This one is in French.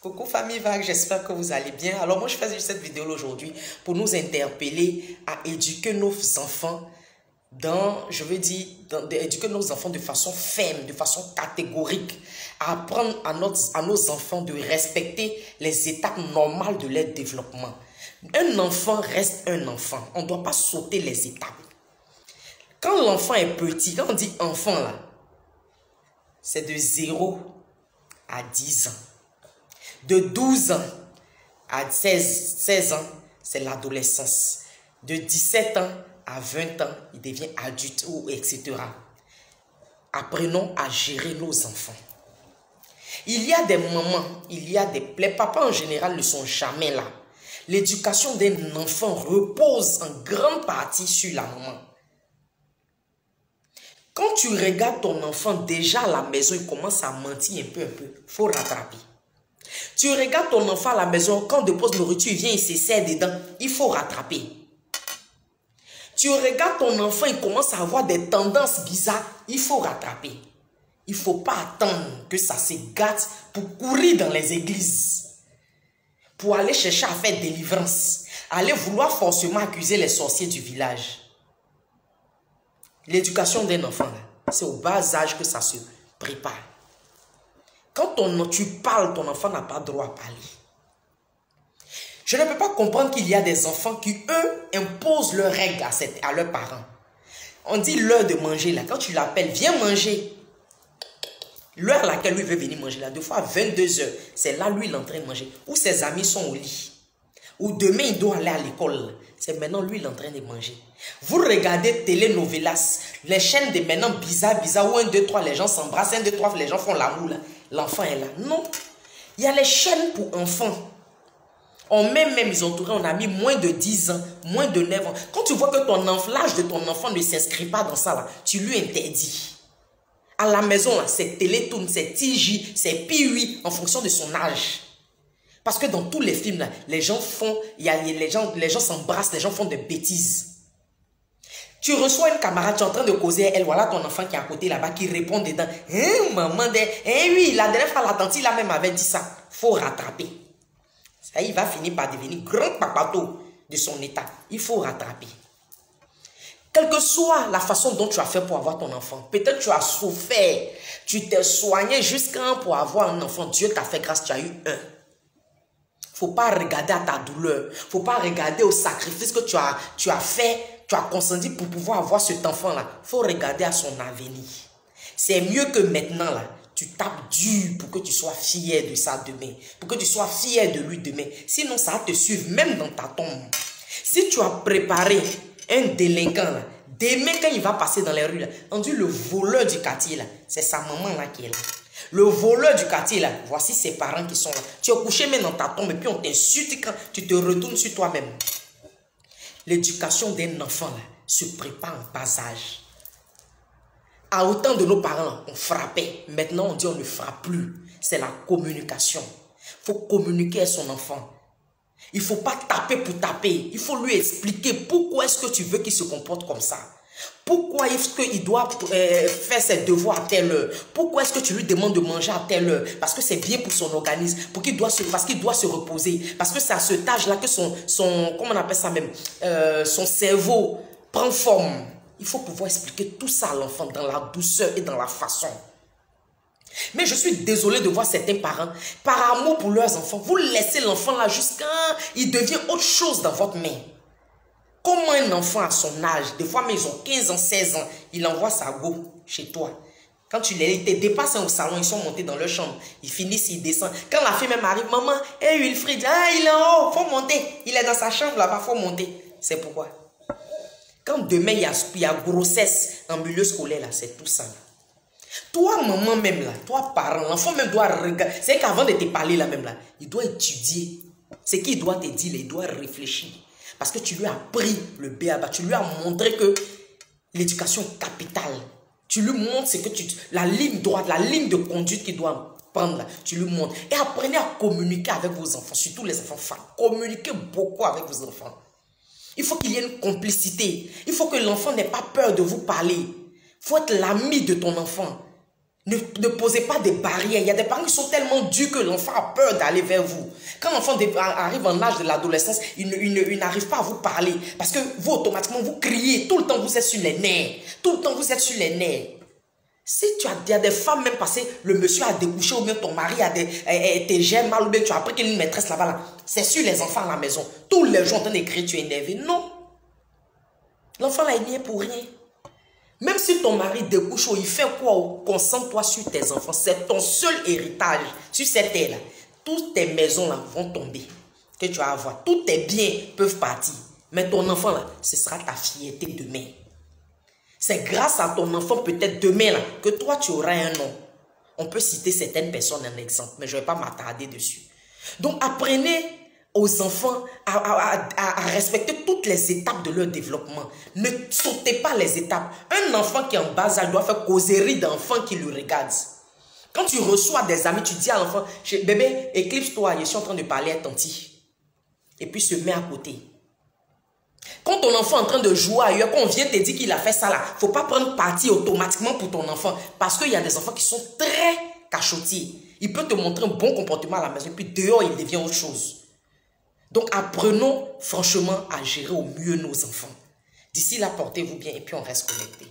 Coucou famille Vague, j'espère que vous allez bien. Alors moi je fais cette vidéo aujourd'hui pour nous interpeller à éduquer nos enfants éduquer nos enfants de façon ferme, de façon catégorique, à apprendre à nos enfants de respecter les étapes normales de leur développement. Un enfant reste un enfant, on ne doit pas sauter les étapes. Quand l'enfant est petit, quand on dit enfant là, c'est de 0 à 10 ans. De 12 ans à 16 ans, c'est l'adolescence. De 17 ans à 20 ans, il devient adulte, ou etc. Apprenons à gérer nos enfants. Il y a des moments, les papas en général ne sont jamais là. L'éducation d'un enfant repose en grande partie sur la maman. Quand tu regardes ton enfant déjà à la maison, il commence à mentir un peu, il faut rattraper. Tu regardes ton enfant à la maison, quand on dépose nourriture, il vient, il se serre dedans, il faut rattraper. Tu regardes ton enfant, il commence à avoir des tendances bizarres, il faut rattraper. Il ne faut pas attendre que ça se gâte pour courir dans les églises, pour aller chercher à faire délivrance, aller vouloir forcément accuser les sorciers du village. L'éducation d'un enfant, c'est au bas âge que ça se prépare. Quand tu parles, ton enfant n'a pas droit à parler. Je ne peux pas comprendre qu'il y a des enfants qui, eux, imposent leurs règles à leurs parents. On dit l'heure de manger, là. Quand tu l'appelles, viens manger. L'heure à laquelle lui veut venir manger, là, 2 fois à 22 h, c'est là, lui, il est en train de manger. Ou ses amis sont au lit. Ou demain, il doit aller à l'école. C'est maintenant, lui, il est en train de manger. Vous regardez telenovelas, les chaînes de maintenant bizarres, où 1, 2, 3, les gens s'embrassent, 1, 2, 3, les gens font l'amour, là. L'enfant est là. Non. Il y a les chaînes pour enfants. Ils ont tourné, on a mis moins de 10 ans, moins de 9 ans. Quand tu vois que l'âge de ton enfant ne s'inscrit pas dans ça, là, tu lui interdis. À la maison, c'est Télétoon, c'est TJ, c'est Piwi, en fonction de son âge. Parce que dans tous les films, là, les gens s'embrassent, les gens font des bêtises. Tu reçois une camarade, tu es en train de causer elle, voilà ton enfant qui est à côté là-bas, qui répond dedans. Maman, oui, la dernière fois, la tante, il a même avait dit ça. Il faut rattraper. Ça, il va finir par devenir grand papato de son état. Il faut rattraper. Quelle que soit la façon dont tu as fait pour avoir ton enfant, peut-être tu as souffert, tu t'es soigné jusqu'à pour avoir un enfant. Dieu t'a fait grâce, tu as eu un. Il ne faut pas regarder à ta douleur. Il ne faut pas regarder au sacrifice que tu as fait, tu as consenti pour pouvoir avoir cet enfant-là. Il faut regarder à son avenir. C'est mieux que maintenant, là, tu tapes dur pour que tu sois fier de ça demain. Pour que tu sois fier de lui demain. Sinon, ça va te suivre même dans ta tombe. Si tu as préparé un délinquant, là, demain, quand il va passer dans les rues, là, on dit le voleur du quartier, là, c'est sa maman là qui est là. Le voleur du quartier, là, voici ses parents qui sont là. Tu es couché même dans ta tombe et puis on t'insulte quand tu te retournes sur toi-même. L'éducation d'un enfant là, se prépare en bas âge. À autant de nos parents, là, on frappait. Maintenant, on dit on ne frappe plus. C'est la communication. Il faut communiquer à son enfant. Il ne faut pas taper pour taper. Il faut lui expliquer pourquoi est-ce que tu veux qu'il se comporte comme ça. Pourquoi est-ce qu'il doit faire ses devoirs à telle heure? Pourquoi est-ce que tu lui demandes de manger à telle heure? Parce que c'est bien pour son organisme, parce qu'il doit se reposer. Parce que c'est à cet âge-là que comment on appelle ça même, son cerveau prend forme. Il faut pouvoir expliquer tout ça à l'enfant dans la douceur et dans la façon. Mais je suis désolé de voir certains parents, par amour pour leurs enfants, vous laissez l'enfant là jusqu'à il devient autre chose dans votre main. Comment un enfant à son âge, des fois mais ils ont 15 ans, 16 ans, il envoie sa go chez toi. Quand tu les dépasses au salon, ils sont montés dans leur chambre. Ils finissent, ils descendent. Quand la fille même arrive, maman, Wilfried, il est en haut, faut monter. Il est dans sa chambre là-bas, faut monter. C'est pourquoi. Quand demain il y a grossesse en milieu scolaire, là, c'est tout ça. Là. Toi, maman même là, toi, parent, l'enfant même doit regarder. C'est qu'avant de te parler là même là, il doit étudier. Ce qu'il doit te dire, il doit réfléchir. Parce que tu lui as appris le B.A.-ba. Tu lui as montré que l'éducation capitale. Tu lui montres ce que la ligne droite, la ligne de conduite qu'il doit prendre là. Tu lui montres. Et apprenez à communiquer avec vos enfants. Surtout les enfants femmes. Communiquez beaucoup avec vos enfants. Il faut qu'il y ait une complicité. Il faut que l'enfant n'ait pas peur de vous parler. Il faut être l'ami de ton enfant. Ne posez pas des barrières. Il y a des parents qui sont tellement durs que l'enfant a peur d'aller vers vous. Quand l'enfant arrive en âge de l'adolescence, il n'arrive pas à vous parler. Parce que vous, automatiquement, vous criez. Tout le temps, vous êtes sur les nerfs. Tout le temps, vous êtes sur les nerfs. Si il y a des femmes même passées, le monsieur a découché ou bien ton mari te gère mal ou bien tu as appris qu'il y a une maîtresse là-bas. Là. C'est sur les enfants à la maison. Tous les jours en train d'écrire, tu es énervé. Non. L'enfant là, il n'y est pour rien. Même si ton mari découche ou il fait quoi, concentre-toi sur tes enfants. C'est ton seul héritage sur cette terre-là. Toutes tes maisons là vont tomber. Que tu vas avoir. Tous tes biens peuvent partir. Mais ton enfant là, ce sera ta fierté demain. C'est grâce à ton enfant peut-être demain là, que toi tu auras un nom. On peut citer certaines personnes en exemple, mais je ne vais pas m'attarder dessus. Donc apprenez aux enfants à respecter toutes les étapes de leur développement. Ne sautez pas les étapes. Un enfant qui est en bas âge doit faire causerie d'enfants qui le regardent. Quand tu reçois des amis, tu dis à l'enfant, bébé, éclipse-toi, je suis en train de parler à Tanti. Et puis se met à côté. Quand ton enfant est en train de jouer ailleurs, quand on vient te dire qu'il a fait ça là, il ne faut pas prendre parti automatiquement pour ton enfant. Parce qu'il y a des enfants qui sont très cachotiers. Il peut te montrer un bon comportement à la maison, puis dehors, il devient autre chose. Donc, apprenons franchement à gérer au mieux nos enfants. D'ici là, portez-vous bien et puis on reste connectés.